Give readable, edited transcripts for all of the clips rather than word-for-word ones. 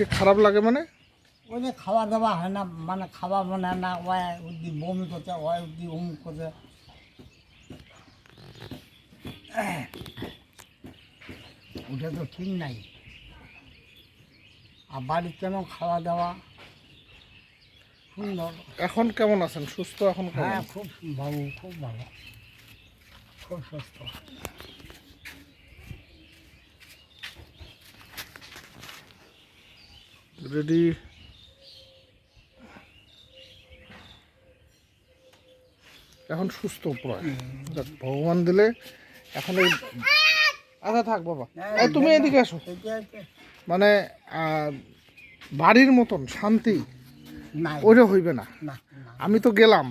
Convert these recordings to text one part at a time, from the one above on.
আজকে খারাপ লাগে মানে? ওই যে খাওয়া দাওয়া হয় না, মানে খাওয়া মানে না, ওই উদ্দি বমি করছে, ওই উদ্দি অমুক করছে। ওটা তো ঠিক নাই। আর বাড়ির কেন খাওয়া দাওয়া সুন্দর। এখন কেমন আছেন? সুস্থ এখন কেমন? হ্যাঁ, খুব ভালো, খুব ভালো, খুব সুস্থ। রেডি। এখন সুস্থ প্রায়, যাক, ভগবান দিলে। এখন এই আচ্ছা থাক বাবা, এই তুমি এদিকে আসো। মানে বাড়ির মতন শান্তি নাই, ওইটা হইবে না। না, না, আমি তো গেলাম,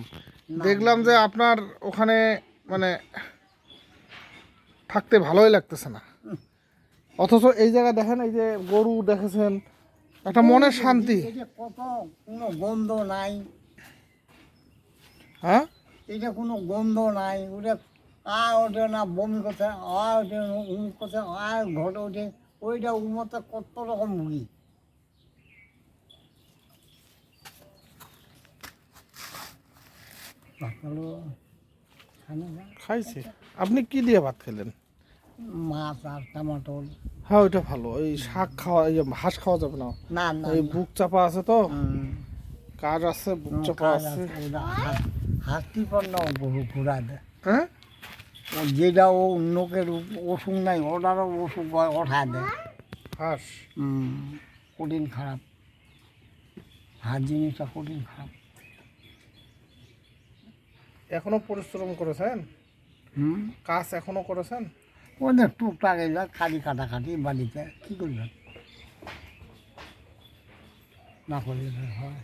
না, দেখলাম যে আপনার ওখানে মানে থাকতে ভালোই লাগতেছে না। অথচ এই জায়গা দেখেন, এই যে গরু দেখেছেন, একটা মনের শান্তি। এই যে কত, কোনো গন্ধ নাই, হ্যাঁ, এটা কোনো গন্ধ নাই। ওটা ওঠে না, বমি করছে, ওঠে উমুক করছে, ঘটে ওঠে, ওইটা উমতে কত রকম মুড়ি। খাইছে। আপনি কি দিয়ে ভাত খেলেন? মাছ আর টমাটোর। হ্যাঁ, ওইটা ভালো। ওই শাক খাওয়া, এই হাঁস খাওয়া যাবে না, না, না, এই না। বুক চাপা আছে তো, হুম, কাজ আছে, বুক চাপা কাজ আছে। আছে, ওটা হাতি পণ্য ঘুরা দেয়। হ্যাঁ, ও যেটা ও লোকের ওষুধ নাই, ওটারও ওষুধ ওঠা দেয়। হাঁস। কঠিন খারাপ, হাত জিনিসটা কঠিন খারাপ। এখনো পরিশ্রম করেছেন? হুম, কাজ এখনো করেছেন? ওদের টুকটাক এগুলো কাটি কাটাকাটি বাড়িতে কী করবেন, না করলে হয়।